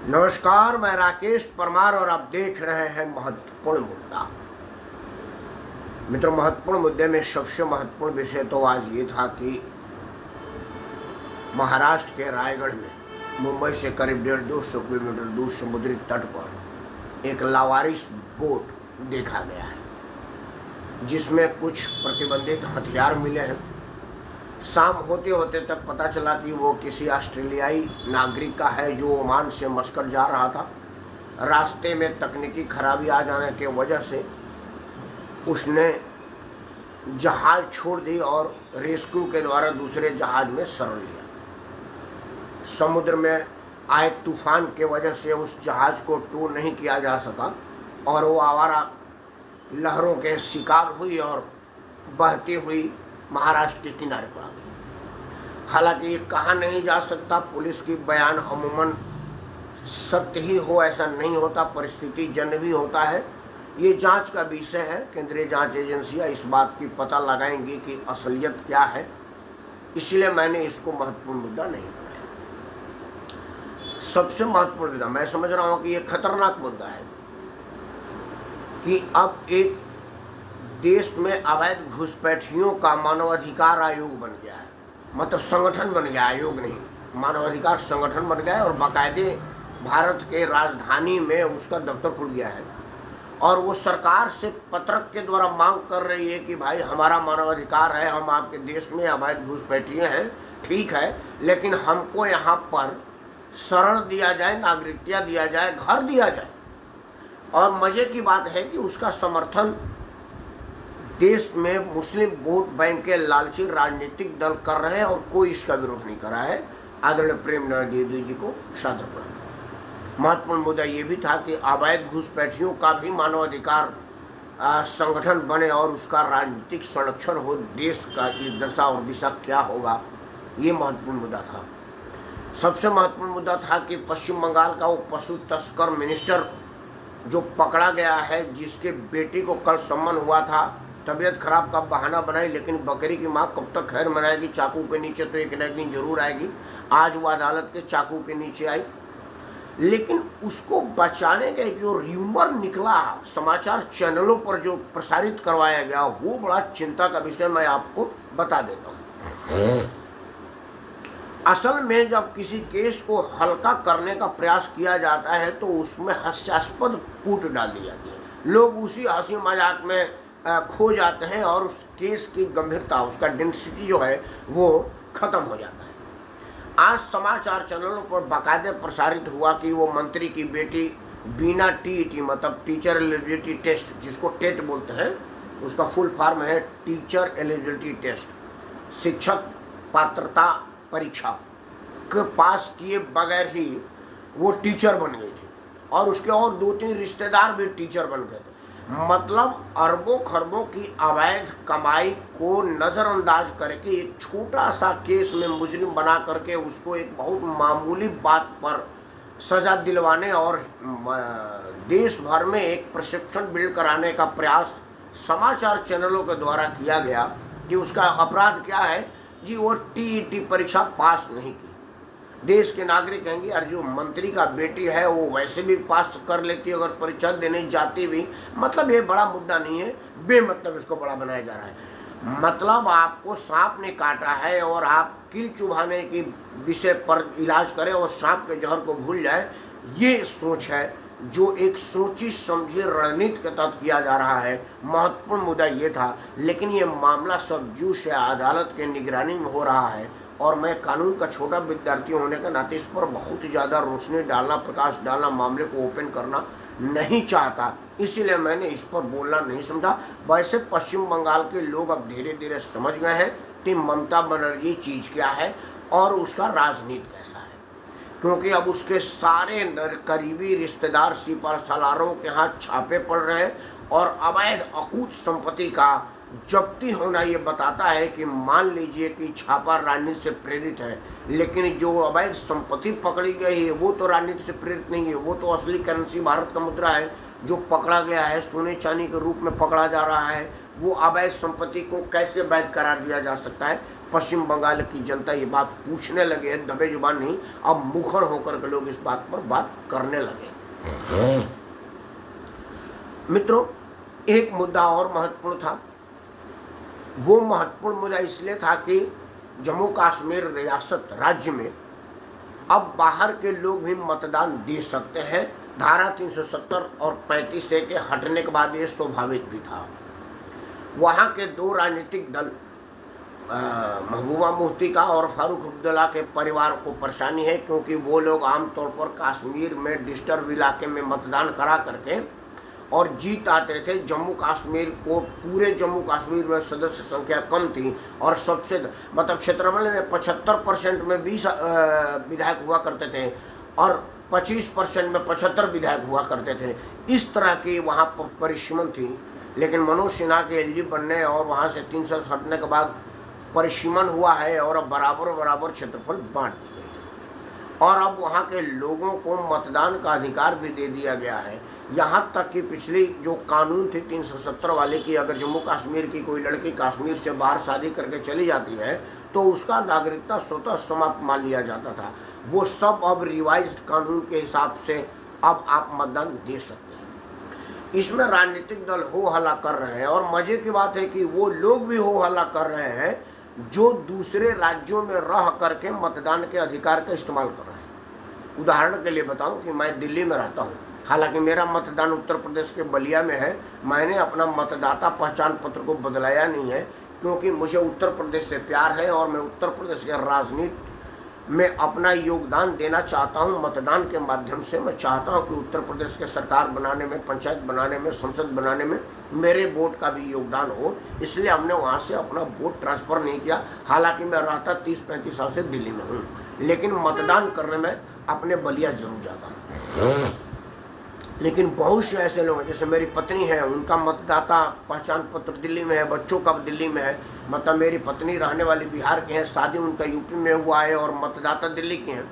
नमस्कार, मैं राकेश परमार और आप देख रहे हैं महत्वपूर्ण मुद्दा। मित्रों, महत्वपूर्ण मुद्दे में सबसे महत्वपूर्ण विषय तो आज ये था कि महाराष्ट्र के रायगढ़ में मुंबई से करीब 150-200 किलोमीटर दूर समुद्री तट पर एक लावारिस बोट देखा गया है, जिसमें कुछ प्रतिबंधित हथियार मिले हैं। शाम होते होते तक पता चला कि वो किसी ऑस्ट्रेलियाई नागरिक का है जो ओमान से मस्कट जा रहा था। रास्ते में तकनीकी खराबी आ जाने की वजह से उसने जहाज छोड़ दी और रेस्क्यू के द्वारा दूसरे जहाज में शरण लिया। समुद्र में आए तूफान के वजह से उस जहाज को टो नहीं किया जा सका और वो आवारा लहरों के शिकार हुई और बहती हुई महाराष्ट्र के किनारे पर आ गई। हालांकि ये कहा नहीं जा सकता, पुलिस की बयान अमूमन सत्य ही हो ऐसा नहीं होता, परिस्थिति जन्य भी होता है। ये जांच का विषय है। केंद्रीय जांच एजेंसियां इस बात की पता लगाएंगी कि असलियत क्या है, इसलिए मैंने इसको महत्वपूर्ण मुद्दा नहीं बनाया। सबसे महत्वपूर्ण मुद्दा मैं समझ रहा हूं कि ये खतरनाक मुद्दा है कि अब एक देश में अवैध घुसपैठियों का मानवाधिकार आयोग बन गया है, मतलब संगठन बन गया, आयोग नहीं, मानवाधिकार संगठन बन गया है और बाकायदे भारत के राजधानी में उसका दफ्तर खुल गया है। और वो सरकार से पत्रक के द्वारा मांग कर रही है कि भाई हमारा मानवाधिकार है, हम आपके देश में अवैध घुसपैठिए हैं, ठीक है, लेकिन हमको यहाँ पर शरण दिया जाए, नागरिकता दिया जाए, घर दिया जाए। और मजे की बात है कि उसका समर्थन देश में मुस्लिम वोट बैंक के लालची राजनीतिक दल कर रहे हैं और कोई इसका विरोध नहीं कर रहा है। आदरणीय प्रेमनंदन द्विवेदी जी को सादर प्रणाम। महत्वपूर्ण मुद्दा ये भी था कि अवैध घुसपैठियों का भी मानवाधिकार संगठन बने और उसका राजनीतिक संरक्षण हो। देश का इस दशा और दिशा क्या होगा, ये महत्वपूर्ण मुद्दा था। सबसे महत्वपूर्ण मुद्दा था कि पश्चिम बंगाल का वो पशु तस्कर मिनिस्टर जो पकड़ा गया है, जिसके बेटी को कल सम्मन हुआ था, तबीयत खराब का बहाना बनाई, लेकिन बकरी की माँ कब तक खैर मनाएगी। चाकू के नीचे तो एक न एक दिन जरूर आएगी। आज वो अदालत के चाकू के नीचे आई, लेकिन उसको बचाने का जो र्यूमर निकला समाचार चैनलों पर जो प्रसारित करवाया गया, वो बड़ा चिंता का विषय। मैं आपको बता देता हूँ। असल में जब किसी केस को हल्का करने का प्रयास किया जाता है तो उसमें हास्यास्पद कूट डाल दी जाती है। लोग उसी हंसी मजाक में खो जाते हैं और उस केस की गंभीरता, उसका डेंसिटी जो है वो खत्म हो जाता है। आज समाचार चैनलों पर बाकायदे प्रसारित हुआ कि वो मंत्री की बेटी बिना टीईटी मतलब टीचर एलिजिबिलिटी टेस्ट, जिसको टेट बोलते हैं, उसका फुल फॉर्म है टीचर एलिजिबिलिटी टेस्ट, शिक्षक पात्रता परीक्षा के पास किए बगैर ही वो टीचर बन गई थी और उसके और 2-3 रिश्तेदार भी टीचर बन गए थे। मतलब अरबों खरबों की अवैध कमाई को नज़रअंदाज करके एक छोटा सा केस में मुजरिम बना करके उसको एक बहुत मामूली बात पर सजा दिलवाने और देश भर में एक परसेप्शन बिल्ड कराने का प्रयास समाचार चैनलों के द्वारा किया गया कि उसका अपराध क्या है जी, वो टीईटी परीक्षा पास नहीं की। देश के नागरिक कहेंगे यार जो मंत्री का बेटी है वो वैसे भी पास कर लेती, अगर परीक्षा देने जाती भी, मतलब ये बड़ा मुद्दा नहीं है, बेमतलब इसको बड़ा बनाया जा रहा है। मतलब आपको सांप ने काटा है और आप कील चुभाने की विषय पर इलाज करें और सांप के जहर को भूल जाए, ये सोच है जो एक सोची समझी रणनीति के तहत किया जा रहा है। महत्वपूर्ण मुद्दा ये था, लेकिन ये मामला सब जूश है, अदालत के निगरानी में हो रहा है और मैं कानून का छोटा विद्यार्थी होने के नाते इस पर बहुत ज़्यादा रोशनी डालना, प्रकाश डालना, मामले को ओपन करना नहीं चाहता, इसीलिए मैंने इस पर बोलना नहीं समझा। वैसे पश्चिम बंगाल के लोग अब धीरे धीरे समझ गए हैं कि ममता बनर्जी चीज़ क्या है और उसका राजनीति कैसा है, क्योंकि अब उसके सारे करीबी रिश्तेदार सिपा सालारों के यहाँ छापे पड़ रहे हैं और अवैध अकूत संपत्ति का जब्ती होना ये बताता है कि मान लीजिए कि छापा राजनीति से प्रेरित है, लेकिन जो अवैध संपत्ति पकड़ी गई है वो तो राजनीति से प्रेरित नहीं है, वो तो असली करेंसी भारत का मुद्रा है जो पकड़ा गया है, सोने चांदी के रूप में पकड़ा जा रहा है, वो अवैध संपत्ति को कैसे वैध करार दिया जा सकता है। पश्चिम बंगाल की जनता ये बात पूछने लगे है, दबे जुबान नहीं, अब मुखर होकर के लोग इस बात पर बात करने लगे। मित्रों, एक मुद्दा और महत्वपूर्ण था। वो महत्वपूर्ण मुद्दा इसलिए था कि जम्मू कश्मीर रियासत राज्य में अब बाहर के लोग भी मतदान दे सकते हैं। धारा 370 और 35A के हटने के बाद ये स्वाभाविक भी था। वहाँ के दो राजनीतिक दल महबूबा मुफ्ती का और फारूक अब्दुल्ला के परिवार को परेशानी है, क्योंकि वो लोग आमतौर पर कश्मीर में डिस्टर्ब इलाके में मतदान करा करके और जीत आते थे। जम्मू कश्मीर को, पूरे जम्मू कश्मीर में सदस्य संख्या कम थी और सबसे मतलब क्षेत्रफल में 75% में 20 विधायक हुआ करते थे और 25% में 75 विधायक हुआ करते थे। इस तरह की वहाँ पर परिसीमन थी। लेकिन मनोज सिन्हा के एलजी बनने और वहाँ से 300 हटने के बाद परिसीमन हुआ है और अब बराबर बराबर क्षेत्रफल बांट दिए गए और अब वहाँ के लोगों को मतदान का अधिकार भी दे दिया गया है। यहाँ तक कि पिछली जो कानून थी 370 वाले की, अगर जम्मू कश्मीर की कोई लड़की कश्मीर से बाहर शादी करके चली जाती है तो उसका नागरिकता स्वतः समाप्त मान लिया जाता था। वो सब अब रिवाइज्ड कानून के हिसाब से अब आप मतदान दे सकते हैं। इसमें राजनीतिक दल हो हल्ला कर रहे हैं और मजे की बात है कि वो लोग भी हो हल्ला कर रहे हैं जो दूसरे राज्यों में रह करके मतदान के अधिकार का इस्तेमाल कर रहे हैं। उदाहरण के लिए बताऊं कि मैं दिल्ली में रहता हूं, हालांकि मेरा मतदान उत्तर प्रदेश के बलिया में है। मैंने अपना मतदाता पहचान पत्र को बदलाया नहीं है, क्योंकि मुझे उत्तर प्रदेश से प्यार है और मैं उत्तर प्रदेश के राजनीति में अपना योगदान देना चाहता हूं। मतदान के माध्यम से मैं चाहता हूं कि उत्तर प्रदेश के सरकार बनाने में, पंचायत बनाने में, संसद बनाने में मेरे वोट का भी योगदान हो। इसलिए हमने वहां से अपना वोट ट्रांसफ़र नहीं किया। हालांकि मैं रहता 30-35 साल से दिल्ली में हूँ, लेकिन मतदान करने में अपने बलिया जरूर जाता हूँ। लेकिन बहुत से ऐसे लोग हैं, जैसे मेरी पत्नी है, उनका मतदाता पहचान पत्र दिल्ली में है, बच्चों का दिल्ली में है। मतलब मेरी पत्नी रहने वाली बिहार के हैं, शादी उनका यूपी में हुआ है और मतदाता दिल्ली के हैं।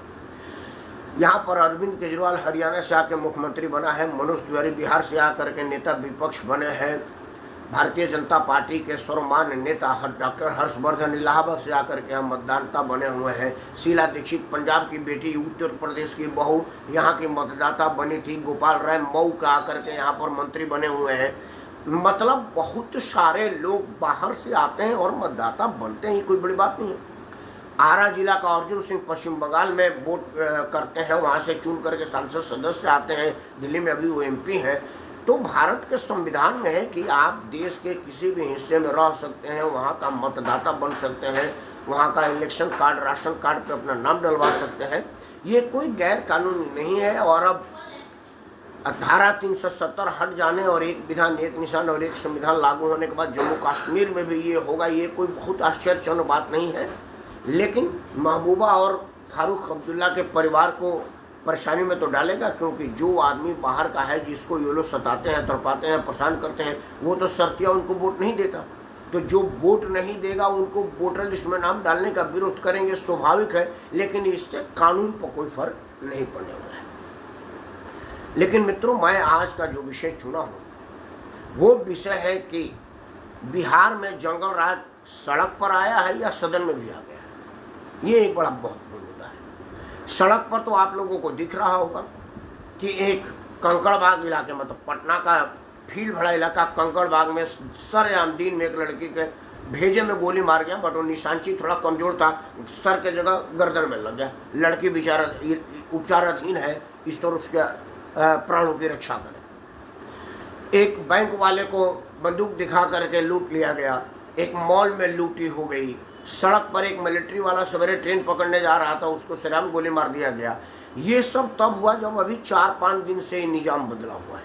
यहाँ पर अरविंद केजरीवाल हरियाणा से आकर मुख्यमंत्री बना है, मनोज तिवारी बिहार से आकर के नेता विपक्ष बने हैं, भारतीय जनता पार्टी के सर्वमान्य नेता डॉक्टर हर्षवर्धन इलाहाबाद से आकर के हम मतदाता बने हुए हैं, शीला दीक्षित पंजाब की बेटी, उत्तर प्रदेश की बहू यहाँ की मतदाता बनी थी, गोपाल राय मऊ का आकर के यहाँ पर मंत्री बने हुए हैं। मतलब बहुत सारे लोग बाहर से आते हैं और मतदाता बनते हैं, कोई बड़ी बात नहीं है। आरा जिला का अर्जुन सिंह पश्चिम बंगाल में वोट करते हैं, वहाँ से चुन करके सांसद सदस्य आते हैं, दिल्ली में अभी वो MP हैं। तो भारत के संविधान में है कि आप देश के किसी भी हिस्से में रह सकते हैं, वहाँ का मतदाता बन सकते हैं, वहाँ का इलेक्शन कार्ड, राशन कार्ड पे अपना नाम डलवा सकते हैं। ये कोई गैर कानूनी नहीं है। और अब धारा 370 हट जाने और एक विधान एक निशान और एक संविधान लागू होने के बाद जम्मू कश्मीर में भी ये होगा, ये कोई बहुत आश्चर्यजनक बात नहीं है। लेकिन महबूबा और फारूक अब्दुल्ला के परिवार को परेशानी में तो डालेगा, क्योंकि जो आदमी बाहर का है, जिसको ये लोग सताते हैं, तड़पाते हैं, परेशान करते हैं, वो तो शर्तिया उनको वोट नहीं देता। तो जो वोट नहीं देगा उनको वोटर लिस्ट में नाम डालने का विरोध करेंगे, स्वाभाविक है। लेकिन इससे कानून पर कोई फर्क नहीं पड़ने वाला है। लेकिन मित्रों, मैं आज का जो विषय चुना हूँ वो विषय है कि बिहार में जंगल राज सड़क पर आया है या सदन में भी आ गया है। ये एक बड़ा महत्वपूर्ण मुद्दा है। सड़क पर तो आप लोगों को दिख रहा होगा कि एक कंकड़बाग इलाके, मतलब पटना का भीड़ भड़ा इलाका कंकड़बाग में सरेआम दिन में एक लड़की के भेजे में गोली मार गया, बट वो निशानची थोड़ा कमजोर था, सर के जगह गर्दन में लग गया। लड़की बेचारा उपचाराधीन है, ईश्वर उसके प्राणों की रक्षा करे। एक बैंक वाले को बंदूक दिखा करके लूट लिया गया। एक मॉल में लूटी हो गई। सड़क पर एक मिलिट्री वाला सवेरे ट्रेन पकड़ने जा रहा था, उसको सरेआम गोली मार दिया गया। ये सब तब हुआ जब अभी 4-5 दिन से निजाम बदला हुआ है।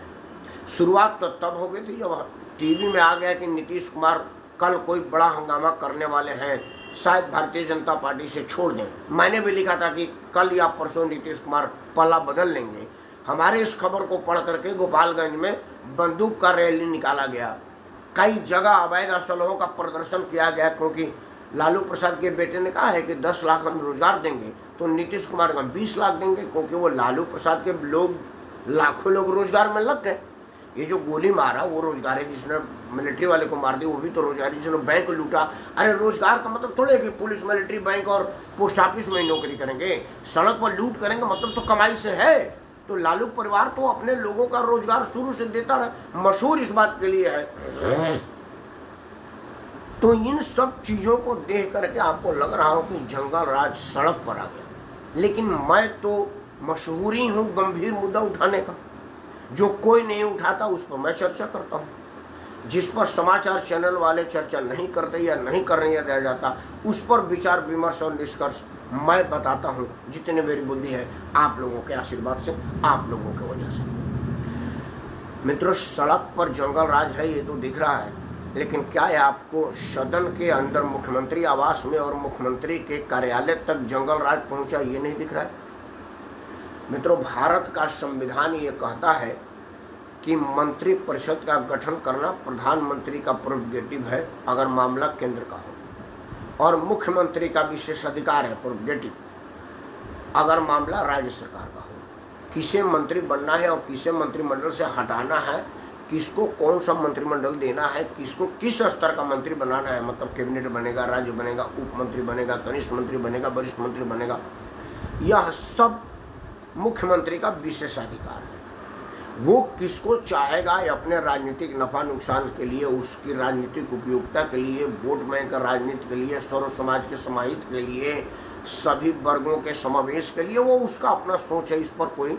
शुरुआत तो तब हो गई थी जब टीवी में आ गया कि नीतीश कुमार कल कोई बड़ा हंगामा करने वाले हैं, शायद भारतीय जनता पार्टी से छोड़ दें। मैंने भी लिखा था कि कल या परसों नीतीश कुमार पल्ला बदल लेंगे। हमारे इस खबर को पढ़ करके गोपालगंज में बंदूक का रैली निकाला गया। कई जगह अवैध असलहों का प्रदर्शन किया गया, क्योंकि लालू प्रसाद के बेटे ने कहा है कि 10 लाख हम रोजगार देंगे, तो नीतीश कुमार का 20 लाख देंगे, क्योंकि वो लालू प्रसाद के लोग, लाखों लोग रोजगार में लग गए। ये जो गोली मारा वो रोजगार है, जिसने मिलिट्री वाले को मार दिया वो भी तो रोजगार है, जिसने बैंक लूटा। अरे रोजगार का मतलब थोड़े कि पुलिस, मिलिट्री, बैंक और पोस्ट ऑफिस में नौकरी करेंगे, सड़क पर लूट करेंगे, मतलब तो कमाई से है। तो लालू परिवार तो अपने लोगों का रोजगार शुरू से देता रहा, मशहूर इस बात के लिए है। तो इन सब चीजों को देख करके आपको लग रहा हो कि जंगल राज सड़क पर आ गया, लेकिन मैं तो मशहूर ही हूं गंभीर मुद्दा उठाने का। जो कोई नहीं उठाता उस पर मैं चर्चा करता हूं, जिस पर समाचार चैनल वाले चर्चा नहीं करते या नहीं करने दिया जाता उस पर विचार विमर्श और निष्कर्ष मैं बताता हूं, जितनी मेरी बुद्धि है, आप लोगों के आशीर्वाद से, आप लोगों की वजह से। मित्रों, सड़क पर जंगल राज है ये तो दिख रहा है, लेकिन क्या है आपको सदन के अंदर मुख्यमंत्री आवास में और मुख्यमंत्री के कार्यालय तक जंगल राज पहुंचा ये नहीं दिख रहा है? मित्रों, भारत का संविधान ये कहता है कि मंत्री परिषद का गठन करना प्रधानमंत्री का प्रोरोगेटिव है अगर मामला केंद्र का हो, और मुख्यमंत्री का विशेष अधिकार है प्रोरोगेटिव अगर मामला राज्य सरकार का हो। किसे मंत्री बनना है और किसे मंत्रिमंडल से हटाना है, किसको कौन सा मंत्रिमंडल देना है, किसको किस स्तर का मंत्री बनाना है, मतलब कैबिनेट बनेगा, राज्य बनेगा, उप मंत्री बनेगा, कनिष्ठ मंत्री बनेगा, वरिष्ठ मंत्री बनेगा, यह सब मुख्यमंत्री का विशेषाधिकार है। वो किसको चाहेगा अपने राजनीतिक नफा नुकसान के लिए, उसकी राजनीतिक उपयोगिता के लिए, वोट बैंक राजनीति के लिए, सर्व समाज के समाहित के लिए, सभी वर्गों के समावेश के लिए, वो उसका अपना सोच है। इस पर कोई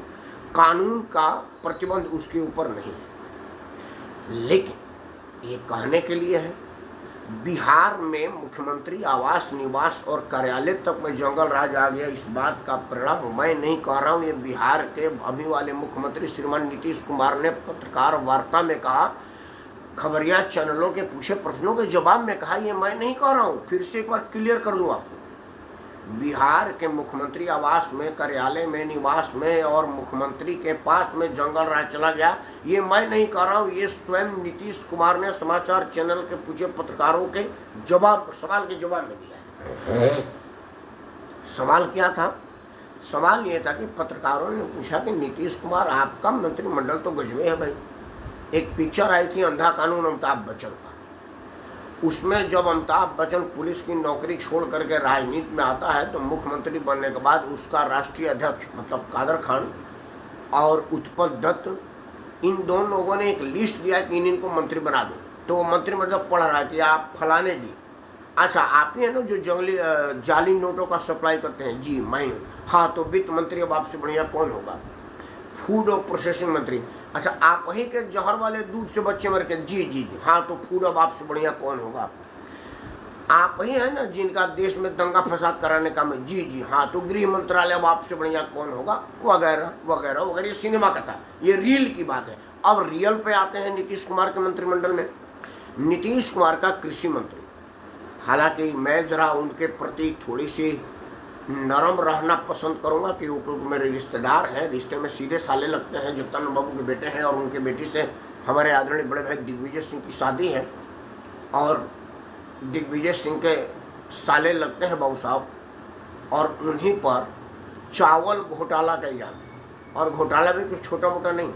कानून का प्रतिबंध उसके ऊपर नहीं है। लेकिन ये कहने के लिए है, बिहार में मुख्यमंत्री आवास, निवास और कार्यालय तक में जंगल राज आ गया, इस बात का परिणाम मैं नहीं कह रहा हूँ। ये बिहार के अभी वाले मुख्यमंत्री श्रीमान नीतीश कुमार ने पत्रकार वार्ता में कहा, खबरिया चैनलों के पूछे प्रश्नों के जवाब में कहा, ये मैं नहीं कह रहा हूँ। फिर से एक बार क्लियर कर दूँ आपको, बिहार के मुख्यमंत्री आवास में, कार्यालय में, निवास में और मुख्यमंत्री के पास में जंगल राज चला गया, ये मैं नहीं कह रहा हूँ। ये स्वयं नीतीश कुमार ने समाचार चैनल के पूछे पत्रकारों के सवाल के जवाब में दिया है। सवाल क्या था? सवाल ये था कि पत्रकारों ने पूछा कि नीतीश कुमार आपका मंत्रिमंडल तो गजबे है भाई। एक पिक्चर आई थी अंधा कानून अमिताभ बच्चन का, उसमें जब अमिताभ बच्चन पुलिस की नौकरी छोड़ करके राजनीति में आता है तो मुख्यमंत्री बनने के बाद उसका राष्ट्रीय अध्यक्ष मतलब कादर खान और उत्पल दत्त, इन दोनों लोगों ने एक लिस्ट दिया कि इनको मंत्री बना दो। तो वो मंत्री मतलब पढ़ रहा है कि आप फलाने जी, अच्छा आप ही है ना जो जाली नोटों का सप्लाई करते हैं? जी मैं हूँ। हाँ, तो वित्त मंत्री अब आपसे बढ़िया कौन होगा? फूड और प्रोसेसिंग मंत्री। अच्छा आप वही के जहर वाले दूध से बच्चे मर के? जी जी जी। हाँ, तो फूड अब आपसे बढ़िया कौन होगा? आप वही है ना जिनका देश में दंगा फसाद कराने का में? जी जी। हाँ, तो गृह मंत्रालय अब आपसे बढ़िया कौन होगा? वगैरह वगैरह वगैरह। ये सिनेमा का था, ये रील की बात है। अब रियल पे आते हैं नीतीश कुमार के मंत्रिमंडल में। नीतीश कुमार का कृषि मंत्री, हालांकि मैं जरा उनके प्रति थोड़ी सी नरम रहना पसंद करूंगा कि वो तो मेरे रिश्तेदार हैं, रिश्ते में सीधे साले लगते हैं। जगतानंद बाबू के बेटे हैं और उनके बेटी से हमारे आदरणीय बड़े भाई दिग्विजय सिंह की शादी है और दिग्विजय सिंह के साले लगते हैं बाबू साहब, और उन्हीं पर चावल घोटाला का इल्जाम है। और घोटाला भी कुछ छोटा मोटा नहीं।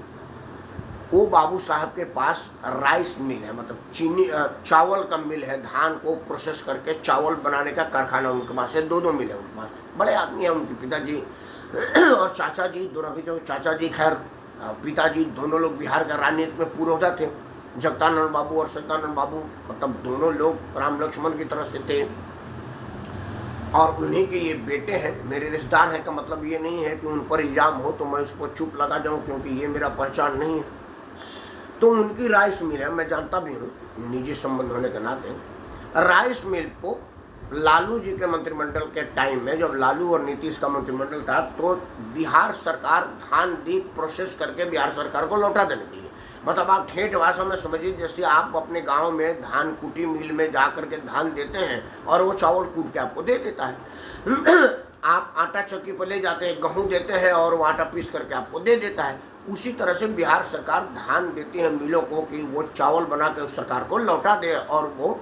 वो बाबू साहब के पास राइस मिल है, मतलब चीनी चावल का मिल है, धान को प्रोसेस करके चावल बनाने का कारखाना उनके पास है। दो मिल है उनके पास। बड़े आदमी हैं उनके पिताजी और चाचा जी दोनों। अभी तो चाचा जी खैर, पिताजी दोनों लोग बिहार का राजनीति में पूर्वोधा थे। जगतानंद बाबू और सत्यानंद बाबू मतलब दोनों लोग राम लक्ष्मण की तरह से थे और उन्हीं के ये बेटे हैं। मेरे रिश्तेदार हैं का मतलब ये नहीं है कि उन पर इल्जाम हो तो मैं उस पर चुप लगा जाऊं, क्योंकि ये मेरा पहचान नहीं है। तो उनकी राइस मिल है, मैं जानता भी हूँ निजी संबंध होने के नाते। राइस मिल को लालू जी के मंत्रिमंडल के टाइम में, जब लालू और नीतीश का मंत्रिमंडल था, तो बिहार सरकार धान दी प्रोसेस करके बिहार सरकार को लौटा देने के लिए, मतलब आप ठेठ भाषा में समझिए जैसे आप अपने गांव में धान कुटी मिल में जा करके धान देते हैं और वो चावल कूट के आपको दे देता है। आप आटा चक्की पर ले जाते हैं, गेहूँ देते हैं और वो आटा पीस करके आपको दे देता है। उसी तरह से बिहार सरकार धान देती है मिलों को कि वो चावल बना के उस सरकार को लौटा दे और वो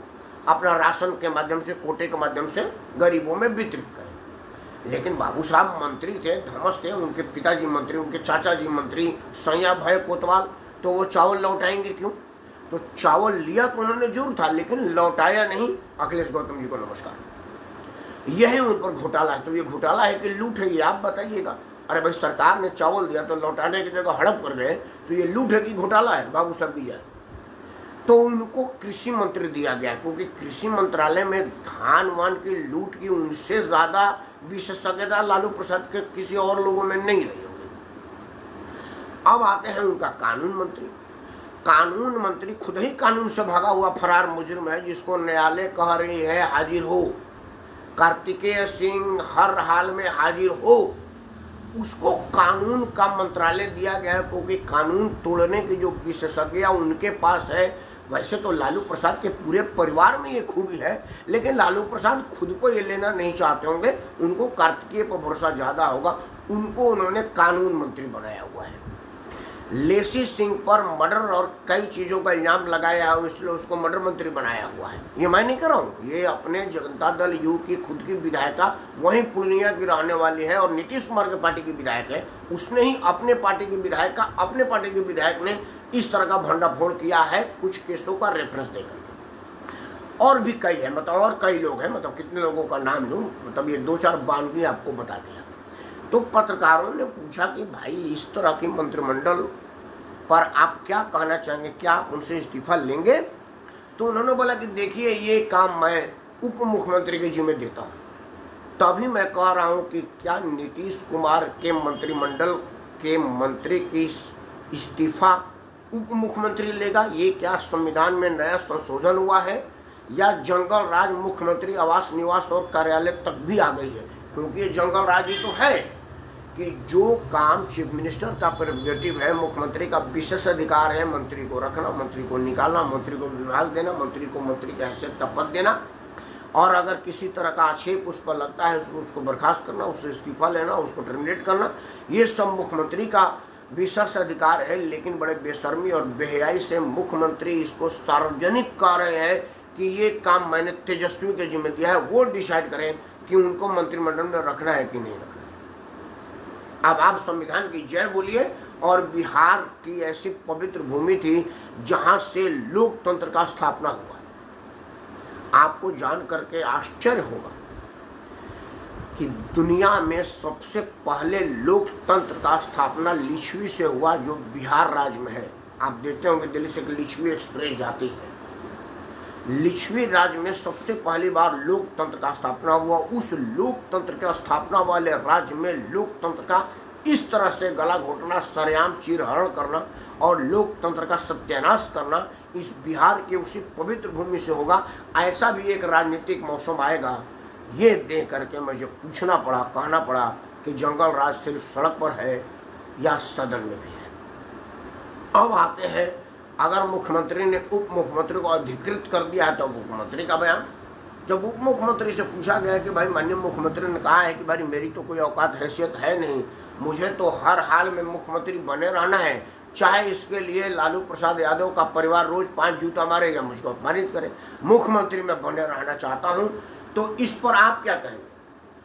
अपना राशन के माध्यम से, कोटे के माध्यम से गरीबों में वितरित करें। लेकिन बाबू साहब मंत्री थे, धर्मस्थ थे, उनके पिताजी मंत्री, उनके चाचा जी मंत्री, सैया भय कोतवाल, तो वो चावल लौटाएंगे क्यों? तो चावल लिया तो उन्होंने जरूर था, लेकिन लौटाया नहीं। अखिलेश गौतम जी को नमस्कार। यही उन पर घोटाला है। तो ये घोटाला है कि लूट है, ये आप बताइएगा। अरे भाई, सरकार ने चावल दिया तो लौटाने की जगह हड़प कर गए, तो ये लूट है कि घोटाला है? बाबू साहब दिया। तो उनको कृषि मंत्री दिया गया, क्योंकि कृषि मंत्रालय में धान वान की लूट की उनसे ज्यादा विशेषज्ञता लालू प्रसाद के किसी और लोगों में नहीं रही होगी। अब आते हैं उनका कानून मंत्री। कानून मंत्री खुद ही कानून से भागा हुआ फरार मुजरिम है, जिसको न्यायालय कह रही है हाजिर हो। कार्तिकेय सिंह हर हाल में हाजिर हो। उसको कानून का मंत्रालय दिया गया है, क्योंकि कानून तोड़ने की जो विशेषज्ञता उनके पास है। वैसे तो लालू प्रसाद के पूरे परिवार में ये खूबी है, लेकिन लालू प्रसाद खुद को ये लेना नहीं चाहते होंगे। उनको कार्तिकेय पर भरोसा ज्यादा होगा, उनको उन्होंने कानून मंत्री बनाया हुआ है। लेसी सिंह पर मर्डर और कई चीजों का इल्जाम लगाया है, इसलिए उसको मर्डर मंत्री बनाया हुआ है। ये मैं नहीं कर रहा हूँ, ये अपने जनता दल यू की खुद की विधायिका वहीं पूर्णिया की रहने वाली है और नीतीश कुमार के पार्टी की विधायक है। उसने ही अपने पार्टी की विधायिका, अपने पार्टी के विधायक ने इस तरह का भंडाफोड़ किया है, कुछ केसों का रेफरेंस देकर। और भी कई है, मतलब और कई लोग हैं, मतलब कितने लोगों का नाम लूँ, मतलब ये 2-4 बानगी आपको बता दिया। तो पत्रकारों ने पूछा कि भाई, इस तरह की मंत्रिमंडल पर आप क्या कहना चाहेंगे, क्या आप उनसे इस्तीफा लेंगे? तो उन्होंने बोला कि देखिए, ये काम मैं उप मुख्यमंत्री के जिम्मे देता हूँ। तभी मैं कह रहा हूँ कि क्या नीतीश कुमार के मंत्रिमंडल के मंत्री की इस्तीफा उप मुख्यमंत्री लेगा? ये क्या संविधान में नया संशोधन हुआ है, या जंगल राज मुख्यमंत्री आवास निवास और कार्यालय तक भी आ गई है? क्योंकि ये जंगल राज ही तो है कि जो काम चीफ मिनिस्टर का प्रेरोगेटिव है, मुख्यमंत्री का विशेष अधिकार है मंत्री को रखना, मंत्री को निकालना, मंत्री को विभाग देना, मंत्री को मंत्री की हैसियत का पद देना, और अगर किसी तरह का आक्षेप उस पर लगता है उसको बर्खास्त करना, उससे इस्तीफा लेना, उसको टर्मिनेट करना, ये सब मुख्यमंत्री का विशेष अधिकार है। लेकिन बड़े बेशर्मी और बेहयाई से मुख्यमंत्री इसको सार्वजनिक कह रहे हैं कि ये काम मैंने तेजस्वी के जिम्मे दिया है, वो डिसाइड करें कि उनको मंत्रिमंडल में रखना है कि नहीं रखना है। अब आप संविधान की जय बोलिए। और बिहार की ऐसी पवित्र भूमि थी जहां से लोकतंत्र का स्थापना हुआ। आपको जान करके आश्चर्य होगा कि दुनिया में सबसे पहले लोकतंत्र का स्थापना लिच्छवी से हुआ, जो बिहार राज्य में है। आप देखते होंगे दिल्ली से लिच्छवी एक्सप्रेस जाती है। लिच्छवी राज्य में सबसे पहली बार लोकतंत्र का स्थापना हुआ। उस लोकतंत्र के स्थापना वाले राज्य में लोकतंत्र का इस तरह से गला घोटना, सरेआम चीरहरण करना और लोकतंत्र का सत्यानाश करना इस बिहार की उसी पवित्र भूमि से होगा। ऐसा भी एक राजनीतिक मौसम आएगा, ये देख करके मुझे पूछना पड़ा, कहना पड़ा कि जंगल राज सिर्फ सड़क पर है या सदन में भी है। अब आते हैं, अगर मुख्यमंत्री ने उप मुख्यमंत्री को अधिकृत कर दिया है तो मुख्यमंत्री का बयान। जब उप मुख्यमंत्री से पूछा गया कि भाई, माननीय मुख्यमंत्री ने कहा है कि भाई मेरी तो कोई औकात हैसियत है नहीं, मुझे तो हर हाल में मुख्यमंत्री बने रहना है, चाहे इसके लिए लालू प्रसाद यादव का परिवार रोज 5 जूता मारे या मुझको अपमानित करे, मुख्यमंत्री में बने रहना चाहता हूँ, तो इस पर आप क्या कहेंगे?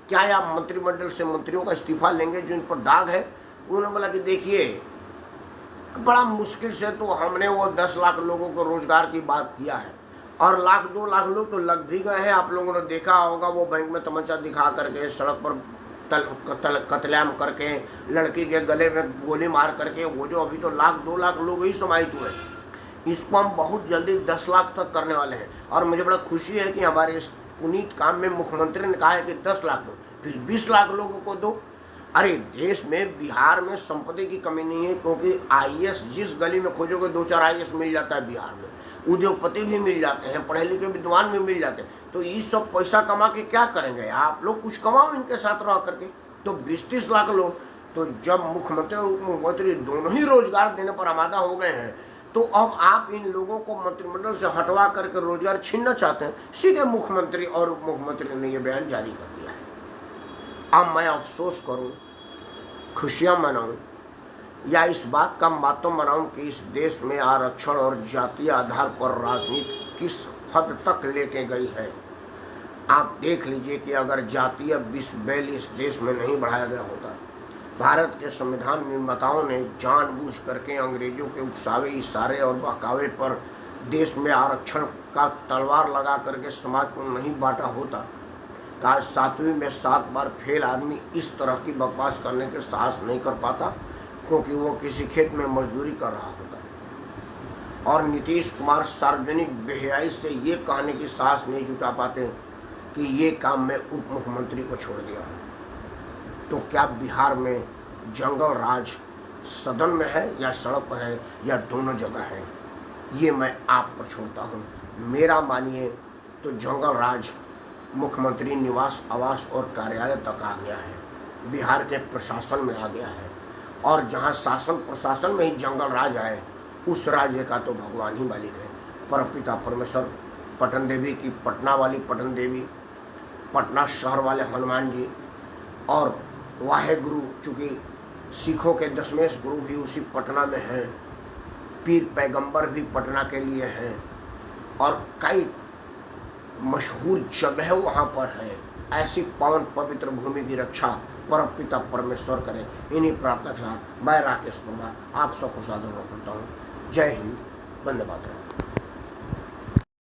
क्या आप मंत्रिमंडल से मंत्रियों का इस्तीफा लेंगे जो इन पर दाग है? उन्होंने बोला कि देखिए, बड़ा मुश्किल से तो हमने वो 10 लाख लोगों को रोजगार की बात किया है, और 1-2 लाख लोग तो लग भी गए हैं। आप लोगों ने देखा होगा, वो बैंक में तमंचा दिखा करके, सड़क पर कत्लेआम करके, लड़की के गले में गोली मार करके, वो जो अभी तो 1-2 लाख लोग ही समाहित हुए। इसको हम बहुत जल्दी 10 लाख तक करने वाले हैं। और मुझे बड़ा खुशी है कि हमारे इस पुनीत काम में मुख्यमंत्री ने कहा है कि 10 लाख दो, फिर 20 लाख लोगों को दो। अरे देश में, बिहार में संपत्ति की कमी नहीं है, क्योंकि आईएएस जिस गली में खोजोगे 2-4 आईएएस मिल जाता है बिहार में। उद्योगपति भी मिल जाते हैं, पढ़े लिखे विद्वान भी मिल जाते हैं। तो ये सब पैसा कमा के क्या करेंगे? आप लोग कुछ कमाओ इनके साथ रह करके। तो 20-30 लाख लोग, तो जब मुख्यमंत्री और उप मुख्यमंत्री दोनों ही रोजगार देने पर आमादा हो गए हैं, तो अब आप इन लोगों को मंत्रिमंडल से हटवा करके रोजगार छीनना चाहते हैं। सीधे मुख्यमंत्री और उप मुख्यमंत्री ने यह बयान जारी कर दिया है। अब मैं अफसोस करूं, खुशियां मनाऊं, या इस बात का मातम मनाऊं कि इस देश में आरक्षण और जातीय आधार पर राजनीति किस हद तक लेके गई है। आप देख लीजिए कि अगर जातीय विष बैल इस देश में नहीं बढ़ाया गया होता भारत के संविधान निर्माताओं ने जानबूझ करके अंग्रेजों के उकसावे, इशारे और बहकावे पर देश में आरक्षण का तलवार लगा करके समाज को नहीं बांटा होता, आज 7वीं में 7 बार फेल आदमी इस तरह की बकवास करने के साहस नहीं कर पाता, क्योंकि वो किसी खेत में मजदूरी कर रहा होता। और नीतीश कुमार सार्वजनिक बेहयाई से ये कहने की साहस नहीं जुटा पाते कि ये काम मैं उप मुख्यमंत्री को छोड़ दिया। तो क्या बिहार में जंगल राज सदन में है या सड़क पर है या दोनों जगह है, ये मैं आप पर छोड़ता हूँ। मेरा मानिए तो जंगल राज मुख्यमंत्री निवास, आवास और कार्यालय तक आ गया है, बिहार के प्रशासन में आ गया है। और जहाँ शासन प्रशासन में ही जंगल राज आए, उस राज्य का तो भगवान ही मालिक है। परमपिता परमेश्वर, पटन देवी की पटना वाली पटन देवी, पटना शहर वाले हनुमान जी, और वाहे गुरु, चूँकि सिखों के दशमेश गुरु भी उसी पटना में हैं, पीर पैगंबर भी पटना के लिए हैं, और कई मशहूर जगह वहाँ पर है। ऐसी पावन पवित्र भूमि की रक्षा परमपिता परमेश्वर करे। इन्हीं प्रार्थना के साथ मैं राकेश कुमार आप सबको सादर करता हूँ। जय हिंद, वंदे मातरम।